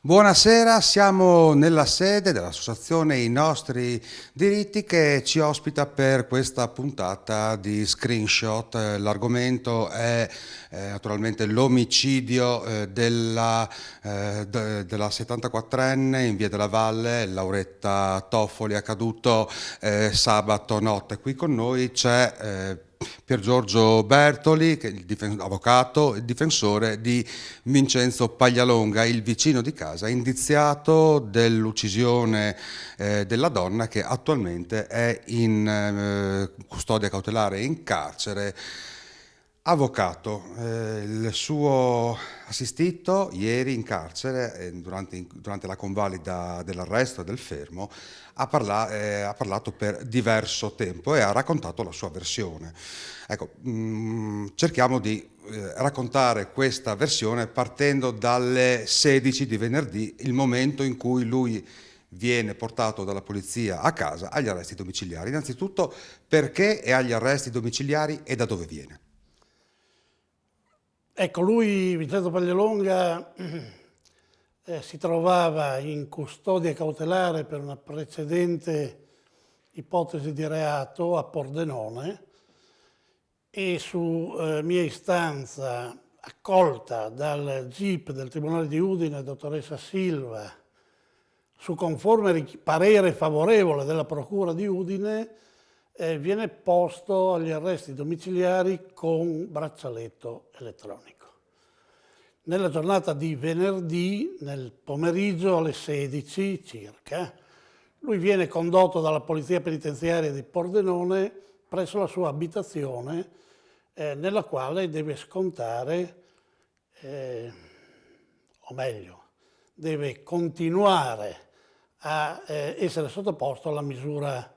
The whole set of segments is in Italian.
Buonasera, siamo nella sede dell'Associazione I Nostri Diritti che ci ospita per questa puntata di Screenshot. L'argomento è naturalmente l'omicidio della 74enne in Via della Valle, Lauretta Toffoli, accaduto sabato notte. Qui con noi c'è Pier Giorgio Bertoli, che è avvocato e difensore di Vincenzo Paglialonga, il vicino di casa indiziato dell'uccisione della donna, che attualmente è in custodia cautelare in carcere. Avvocato, il suo assistito ieri in carcere, durante la convalida dell'arresto e del fermo, ha parlato per diverso tempo e ha raccontato la sua versione. Ecco, cerchiamo di raccontare questa versione partendo dalle 16 di venerdì, il momento in cui lui viene portato dalla polizia a casa agli arresti domiciliari. Innanzitutto, perché è agli arresti domiciliari e da dove viene? Ecco, lui, Vincenzo Paglialonga, si trovava in custodia cautelare per una precedente ipotesi di reato a Pordenone e su mia istanza, accolta dal GIP del Tribunale di Udine, dottoressa Silva, su conforme parere favorevole della Procura di Udine, viene posto agli arresti domiciliari con braccialetto elettronico. Nella giornata di venerdì, nel pomeriggio alle 16 circa, lui viene condotto dalla Polizia Penitenziaria di Pordenone presso la sua abitazione, nella quale deve scontare, o meglio, deve continuare a essere sottoposto alla misura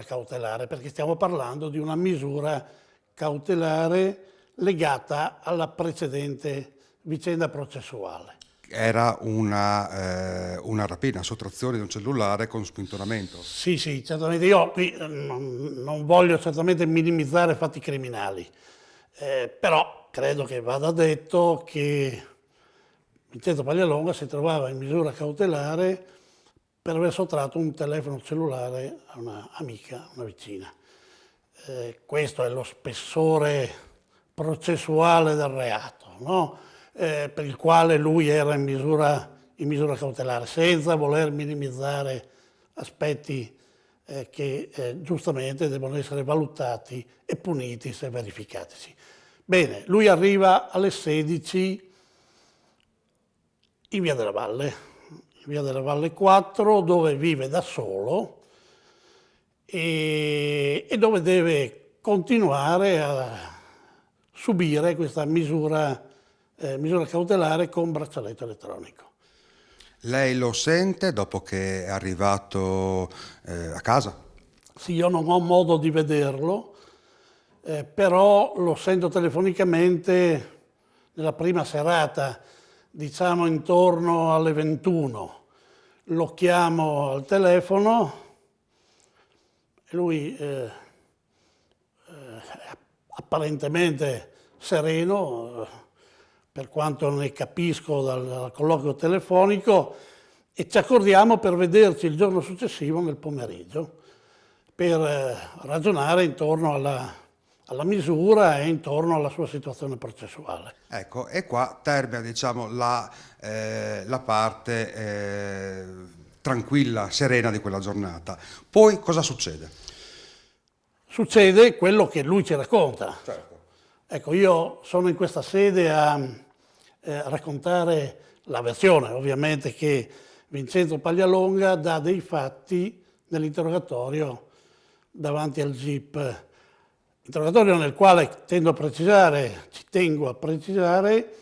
cautelare, perché stiamo parlando di una misura cautelare legata alla precedente vicenda processuale. Era una rapina, sottrazione di un cellulare con spintonamento. Sì, certamente. Io qui non voglio certamente minimizzare fatti criminali, però credo che vada detto che Vincenzo Paglialonga si trovava in misura cautelare per aver sottratto un telefono cellulare a una amica, una vicina. Questo è lo spessore processuale del reato, no? Per il quale lui era in misura cautelare, senza voler minimizzare aspetti che giustamente devono essere valutati e puniti se verificatisi. Bene, lui arriva alle 16 in Via della Valle 4, dove vive da solo e dove deve continuare a subire questa misura cautelare con braccialetto elettronico. Lei lo sente dopo che è arrivato a casa? Sì, io non ho modo di vederlo, però lo sento telefonicamente nella prima serata, diciamo intorno alle 21. Lo chiamo al telefono e lui è apparentemente sereno, per quanto ne capisco dal colloquio telefonico, e ci accordiamo per vederci il giorno successivo nel pomeriggio per ragionare intorno alla misura e intorno alla sua situazione processuale. Ecco, e qua termina, diciamo, la parte tranquilla, serena di quella giornata. Poi cosa succede? Succede quello che lui ci racconta. Certo. Ecco, io sono in questa sede a raccontare la versione, ovviamente, che Vincenzo Paglialonga dà dei fatti nell'interrogatorio davanti al GIP. Interrogatorio nel quale, ci tengo a precisare,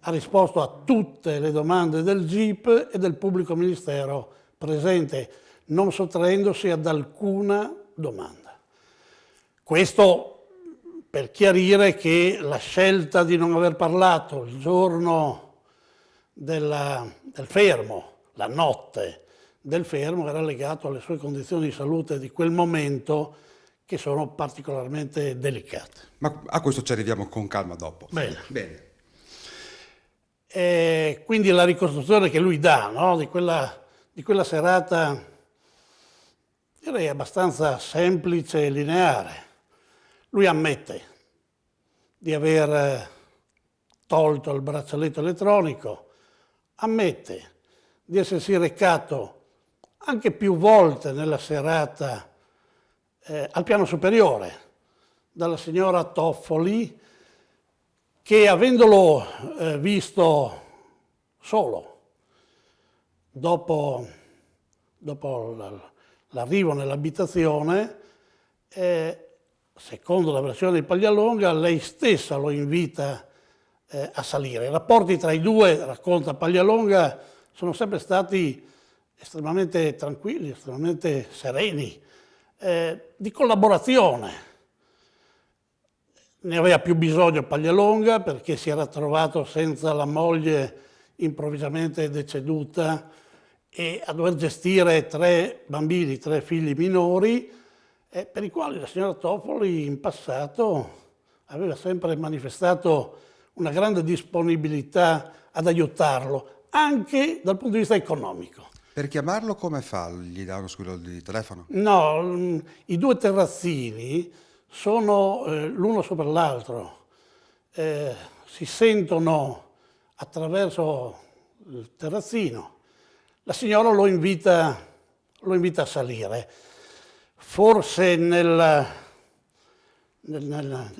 ha risposto a tutte le domande del GIP e del pubblico ministero presente, non sottraendosi ad alcuna domanda. Questo per chiarire che la scelta di non aver parlato il giorno del fermo, la notte del fermo, era legato alle sue condizioni di salute di quel momento, che sono particolarmente delicate. Ma a questo ci arriviamo con calma dopo. Bene. Quindi la ricostruzione che lui dà, no, di quella serata, direi abbastanza semplice e lineare. Lui ammette di aver tolto il braccialetto elettronico, ammette di essersi recato anche più volte nella serata al piano superiore dalla signora Toffoli, che avendolo visto solo dopo l'arrivo nell'abitazione, secondo la versione di Paglialonga, lei stessa lo invita a salire. I rapporti tra i due, racconta Paglialonga, sono sempre stati estremamente tranquilli, estremamente sereni, di collaborazione. Ne aveva più bisogno Paglialonga perché si era trovato senza la moglie improvvisamente deceduta e a dover gestire 3 bambini, 3 figli minori, per i quali la signora Toffoli in passato aveva sempre manifestato una grande disponibilità ad aiutarlo, anche dal punto di vista economico. Per chiamarlo come fa? Gli dà uno squillo di telefono? No, i 2 terrazzini sono l'uno sopra l'altro, si sentono attraverso il terrazzino. La signora lo invita a salire, forse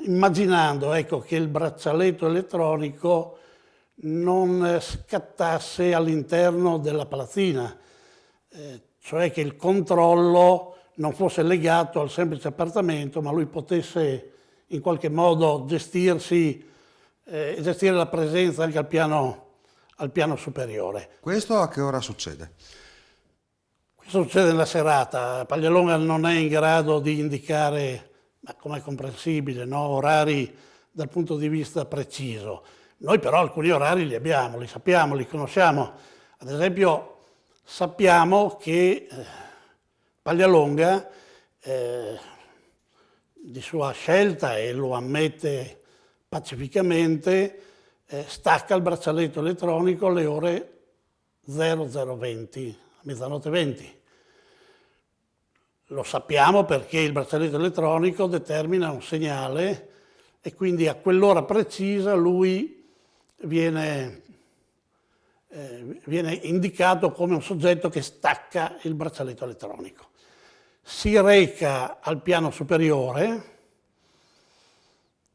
immaginando, ecco, che il braccialetto elettronico non scattasse all'interno della palazzina, cioè che il controllo non fosse legato al semplice appartamento, ma lui potesse in qualche modo gestire la presenza anche al piano superiore. Questo a che ora succede? Questo succede nella serata. Paglialonga non è in grado di indicare, ma come è comprensibile, no, orari dal punto di vista preciso. Noi però alcuni orari li abbiamo, li sappiamo, li conosciamo. Ad esempio sappiamo che Paglialonga, di sua scelta, e lo ammette pacificamente, stacca il braccialetto elettronico alle ore 00:20, mezzanotte 20. Lo sappiamo perché il braccialetto elettronico determina un segnale e quindi a quell'ora precisa lui viene indicato come un soggetto che stacca il braccialetto elettronico. Si reca al piano superiore,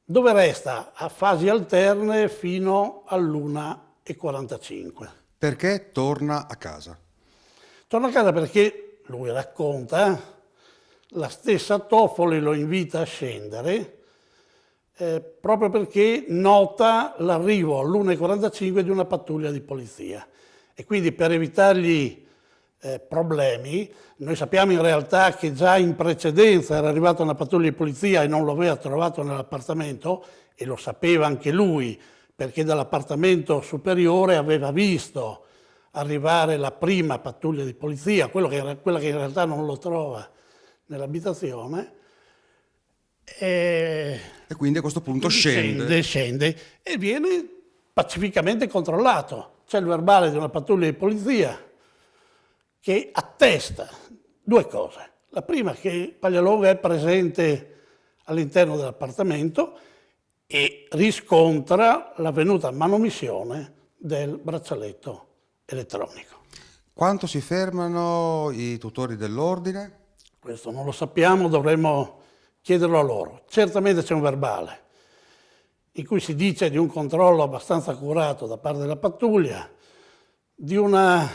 dove resta a fasi alterne fino all'1:45. Perché torna a casa? Torna a casa perché, lui racconta, la stessa Toffoli lo invita a scendere proprio perché nota l'arrivo all'1:45 di una pattuglia di polizia. E quindi per evitargli problemi, noi sappiamo in realtà che già in precedenza era arrivata una pattuglia di polizia e non lo aveva trovato nell'appartamento, e lo sapeva anche lui, perché dall'appartamento superiore aveva visto arrivare la prima pattuglia di polizia, quella che in realtà non lo trova nell'abitazione. E quindi a questo punto scende E viene pacificamente controllato. C'è il verbale di una pattuglia di polizia che attesta 2 cose. La prima, che Paglialonga è presente all'interno dell'appartamento e riscontra l'avvenuta manomissione del braccialetto elettronico. Quanto si fermano i tutori dell'ordine? Questo non lo sappiamo, dovremmo chiederlo a loro. Certamente c'è un verbale in cui si dice di un controllo abbastanza accurato da parte della pattuglia, di una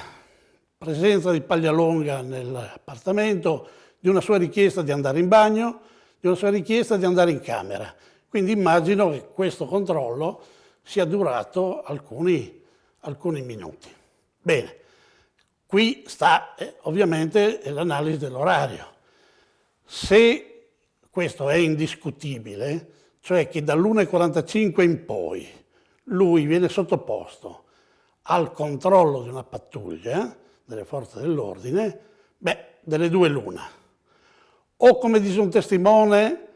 presenza di Paglialonga nell'appartamento, di una sua richiesta di andare in bagno, di una sua richiesta di andare in camera. Quindi immagino che questo controllo sia durato alcuni minuti. Bene, qui sta ovviamente l'analisi dell'orario. Se questo è indiscutibile, cioè che dall'1:45 in poi lui viene sottoposto al controllo di una pattuglia delle forze dell'ordine, delle 2 l'una. O, come dice un testimone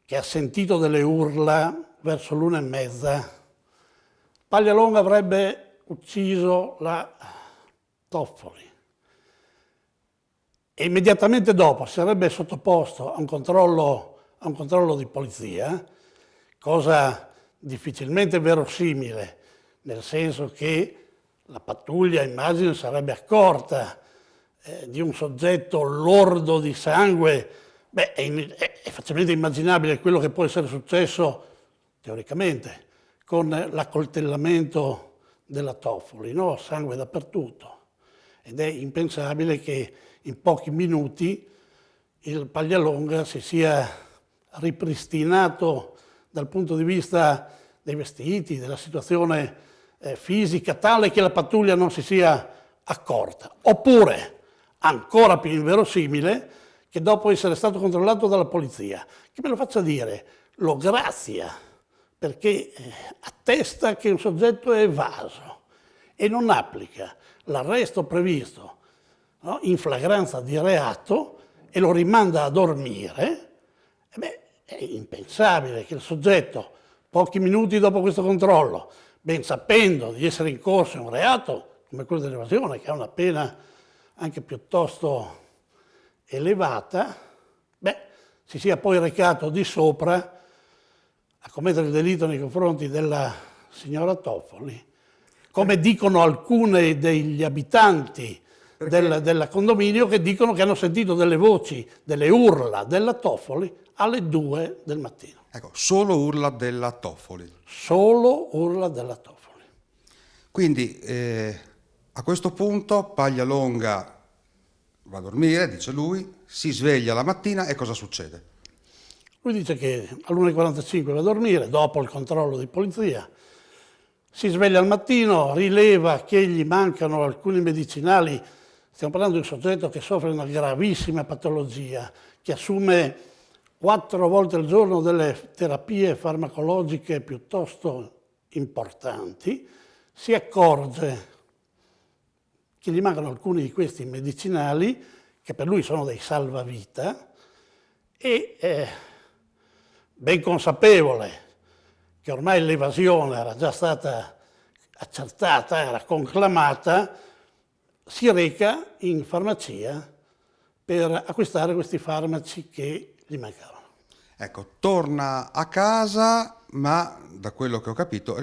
che ha sentito delle urla verso l'1:30, Paglialonga avrebbe ucciso la Toffoli e immediatamente dopo sarebbe sottoposto a un controllo di polizia, cosa difficilmente verosimile, nel senso che la pattuglia, immagino, sarebbe accorta di un soggetto lordo di sangue. Beh, è facilmente immaginabile quello che può essere successo, teoricamente, con l'accoltellamento della Toffoli, no? Sangue dappertutto. Ed è impensabile che in pochi minuti il Paglialonga si sia ripristinato dal punto di vista dei vestiti, della situazione fisica, tale che la pattuglia non si sia accorta. Oppure, ancora più inverosimile, che dopo essere stato controllato dalla polizia, che me lo faccia dire, lo grazia, perché attesta che un soggetto è evaso e non applica l'arresto previsto, no, in flagranza di reato e lo rimanda a dormire, è impensabile che il soggetto, pochi minuti dopo questo controllo, ben sapendo di essere in corso un reato come quello dell'evasione, che ha una pena anche piuttosto elevata, si sia poi recato di sopra a commettere il delitto nei confronti della signora Toffoli, come dicono alcuni degli abitanti del condominio, che dicono che hanno sentito delle voci, delle urla della Toffoli alle 2 del mattino. Ecco, solo urla della Toffoli. Solo urla della Toffoli. Quindi a questo punto Paglialonga va a dormire, dice lui, si sveglia la mattina e cosa succede? Lui dice che all'1:45 va a dormire, dopo il controllo di polizia. Si sveglia al mattino, rileva che gli mancano alcuni medicinali. Stiamo parlando di un soggetto che soffre una gravissima patologia, che assume 4 volte al giorno delle terapie farmacologiche piuttosto importanti. Si accorge che gli mancano alcuni di questi medicinali, che per lui sono dei salvavita, e ben consapevole che ormai l'evasione era già stata accertata, era conclamata, si reca in farmacia per acquistare questi farmaci che gli mancavano. Ecco, torna a casa, ma da quello che ho capito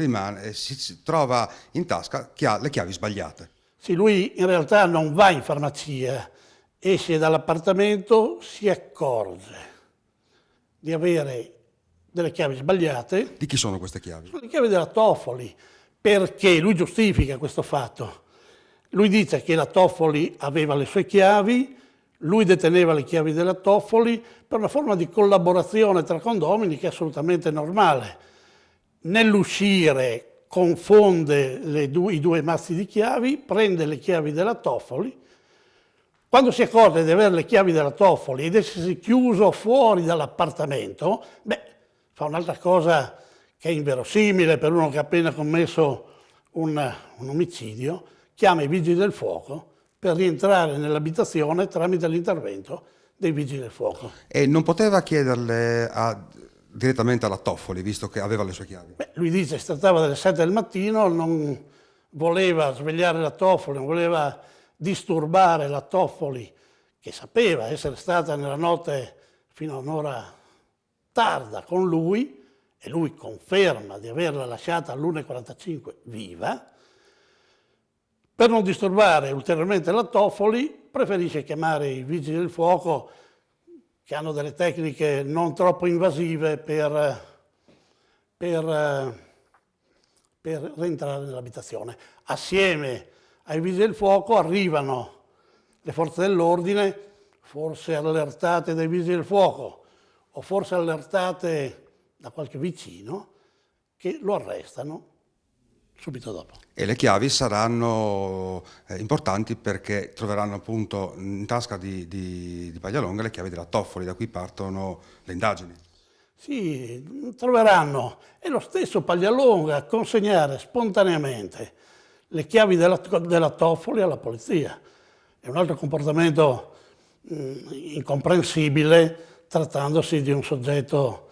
si trova in tasca le chiavi sbagliate. Sì, lui in realtà non va in farmacia, esce dall'appartamento, si accorge di avere delle chiavi sbagliate. Di chi sono queste chiavi? Sono le chiavi della Toffoli, perché lui giustifica questo fatto. Lui dice che la Toffoli aveva le sue chiavi, lui deteneva le chiavi della Toffoli per una forma di collaborazione tra condomini che è assolutamente normale. Nell'uscire confonde i due mazzi di chiavi, prende le chiavi della Toffoli. Quando si accorge di avere le chiavi della Toffoli ed essersi chiuso fuori dall'appartamento, fa un'altra cosa che è inverosimile per uno che ha appena commesso un omicidio, chiama i vigili del fuoco per rientrare nell'abitazione tramite l'intervento dei vigili del fuoco. E non poteva chiederle direttamente alla Toffoli, visto che aveva le sue chiavi? Lui dice che si trattava delle 7 del mattino, non voleva svegliare la Toffoli, non voleva disturbare la Toffoli, che sapeva essere stata nella notte fino a un'ora tarda con lui, e lui conferma di averla lasciata all'1:45 viva. Per non disturbare ulteriormente la Toffoli, preferisce chiamare i vigili del fuoco, che hanno delle tecniche non troppo invasive per rientrare nell'abitazione. Assieme ai vigili del fuoco arrivano le forze dell'ordine, forse allertate dai vigili del fuoco o forse allertate da qualche vicino, che lo arrestano subito dopo. E le chiavi saranno importanti perché troveranno appunto in tasca di Paglialonga le chiavi della Toffoli, da cui partono le indagini. Sì, troveranno. È lo stesso Paglialonga a consegnare spontaneamente le chiavi della Toffoli alla polizia. È un altro comportamento incomprensibile, trattandosi di un soggetto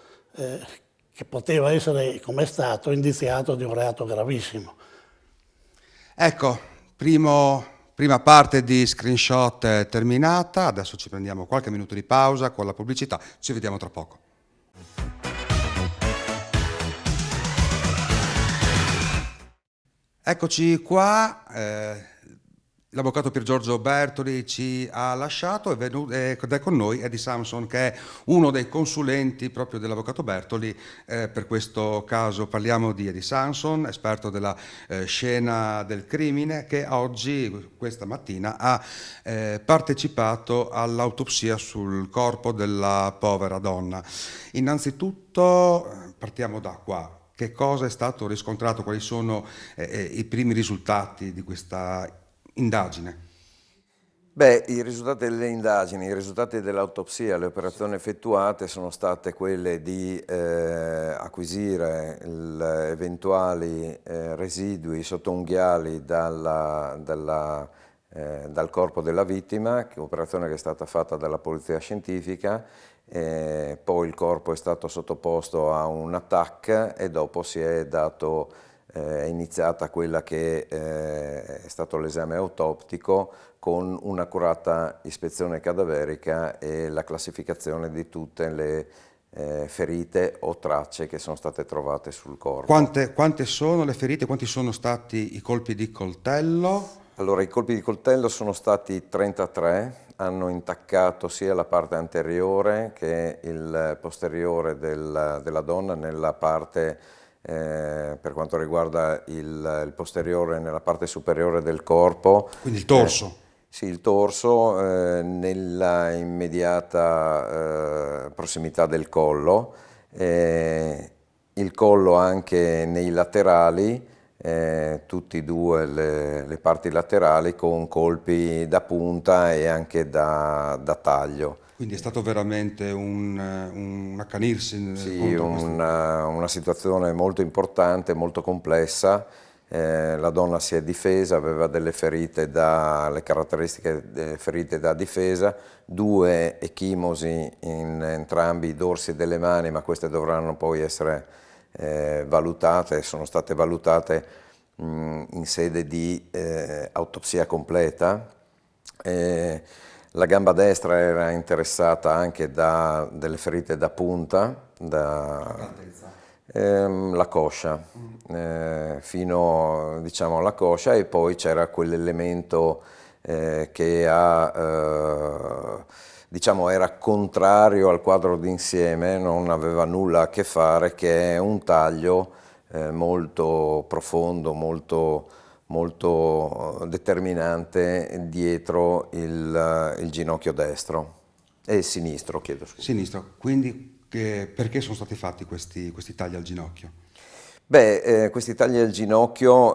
che poteva essere, come è stato, indiziato di un reato gravissimo. Ecco, prima parte di screenshot terminata, adesso ci prendiamo qualche minuto di pausa con la pubblicità, ci vediamo tra poco. Eccoci qua, l'avvocato Pier Giorgio Bertoli ci ha lasciato ed è con noi Eddie Samson, che è uno dei consulenti proprio dell'avvocato Bertoli per questo caso. Parliamo di Eddie Samson, esperto della scena del crimine, che oggi, questa mattina, ha partecipato all'autopsia sul corpo della povera donna. Innanzitutto partiamo da qua. Che cosa è stato riscontrato? Quali sono i primi risultati di questa indagine? Beh, i risultati delle indagini, i risultati dell'autopsia, le operazioni effettuate sono state quelle di acquisire eventuali residui sottounghiali dal corpo della vittima, operazione che è stata fatta dalla polizia scientifica. Poi il corpo è stato sottoposto a un TAC e dopo è iniziata quella che è stato l'esame autoptico con un'accurata ispezione cadaverica e la classificazione di tutte le ferite o tracce che sono state trovate sul corpo. Quante sono le ferite? Quanti sono stati i colpi di coltello? Allora, i colpi di coltello sono stati 33, hanno intaccato sia la parte anteriore che il posteriore della donna nella parte, per quanto riguarda il posteriore, nella parte superiore del corpo. Quindi il torso? Sì, il torso, nella immediata prossimità del collo, il collo anche nei laterali, tutti e due le parti laterali con colpi da punta e anche da taglio. Quindi è stato veramente un accanirsi? Sì, una situazione molto importante, molto complessa. La donna si è difesa, aveva delle ferite le caratteristiche delle ferite da difesa, 2 ecchimosi in entrambi i dorsi delle mani, ma queste dovranno poi essere valutate, sono state valutate in sede di autopsia completa. La gamba destra era interessata anche da delle ferite da punta, la coscia, fino diciamo alla coscia, e poi c'era quell'elemento che diciamo era contrario al quadro d'insieme, non aveva nulla a che fare, che è un taglio molto profondo, molto determinante dietro il ginocchio destro e sinistro, chiedo scusa. Sinistro, quindi perché sono stati fatti questi tagli al ginocchio? Beh, questi tagli al ginocchio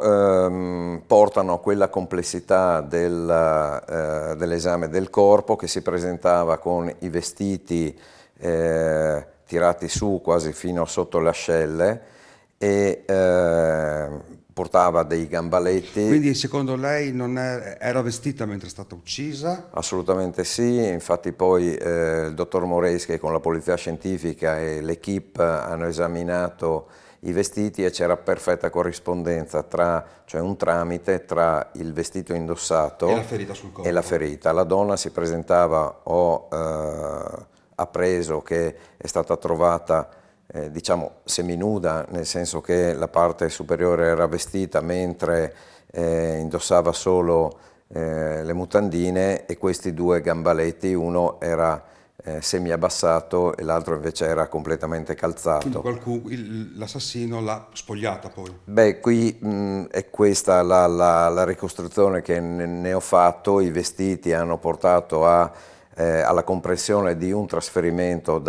portano a quella complessità dell'esame del corpo, che si presentava con i vestiti tirati su quasi fino sotto le ascelle e portava dei gambaletti. Quindi secondo lei non era vestita mentre è stata uccisa? Assolutamente sì, infatti poi il dottor Moreschi con la polizia scientifica e l'equipe hanno esaminato i vestiti e c'era perfetta corrispondenza cioè un tramite tra il vestito indossato e la ferita sul corpo. E la ferita. La donna si presentava, ho appreso che è stata trovata diciamo seminuda, nel senso che la parte superiore era vestita mentre indossava solo le mutandine, e questi 2 gambaletti, uno era semi-abbassato e l'altro invece era completamente calzato. Quindi l'assassino l'ha spogliata poi? Beh, qui è questa la ricostruzione che ne ho fatto. I vestiti hanno portato alla comprensione di un trasferimento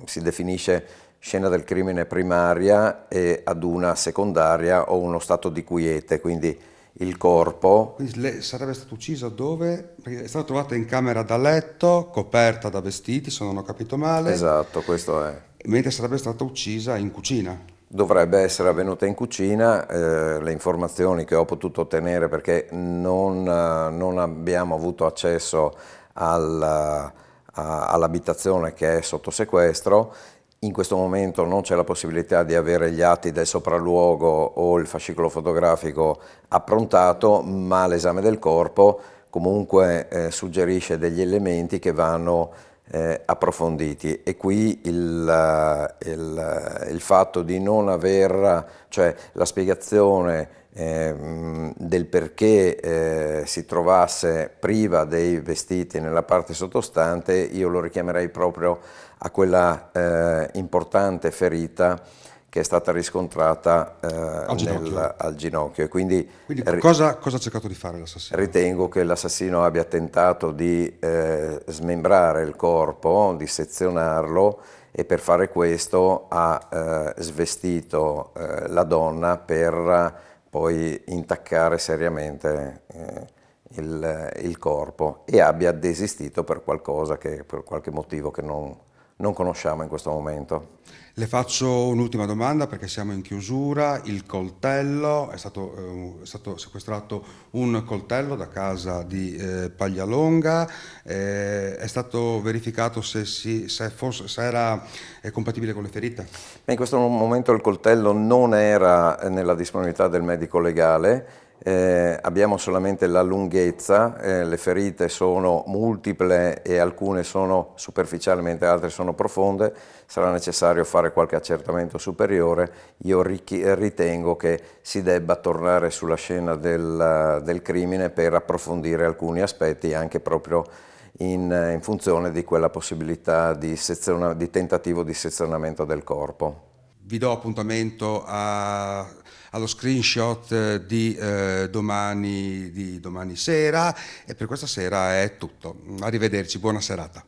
si definisce scena del crimine primaria, e ad una secondaria o uno stato di quiete, quindi il corpo. Quindi lei sarebbe stata uccisa dove? Perché è stata trovata in camera da letto, coperta da vestiti, se non ho capito male. Esatto, questo è. Mentre sarebbe stata uccisa in cucina. Dovrebbe essere avvenuta in cucina, le informazioni che ho potuto ottenere, perché non abbiamo avuto accesso all'abitazione che è sotto sequestro, In questo momento non c'è la possibilità di avere gli atti del sopralluogo o il fascicolo fotografico approntato, ma l'esame del corpo comunque suggerisce degli elementi che vanno approfonditi, e qui il fatto di non aver, cioè la spiegazione del perché si trovasse priva dei vestiti nella parte sottostante, io lo richiamerei proprio a quella importante ferita che è stata riscontrata al ginocchio. E quindi Quindi cosa ha cercato di fare l'assassino? ritengo che l'assassino abbia tentato di smembrare il corpo, di sezionarlo, e per fare questo ha svestito la donna per poi intaccare seriamente il corpo, e abbia desistito per per qualche motivo che non conosciamo in questo momento. Le faccio un'ultima domanda perché siamo in chiusura. Il coltello, è stato sequestrato un coltello da casa di Paglialonga, è stato verificato se era compatibile con le ferite? In questo momento il coltello non era nella disponibilità del medico legale. Abbiamo solamente la lunghezza, le ferite sono multiple e alcune sono superficiali mentre altre sono profonde, sarà necessario fare qualche accertamento superiore. Io ritengo che si debba tornare sulla scena del crimine per approfondire alcuni aspetti, anche proprio in funzione di quella possibilità di tentativo di sezionamento del corpo. Vi do appuntamento allo screenshot di domani sera, e per questa sera è tutto. Arrivederci, buona serata.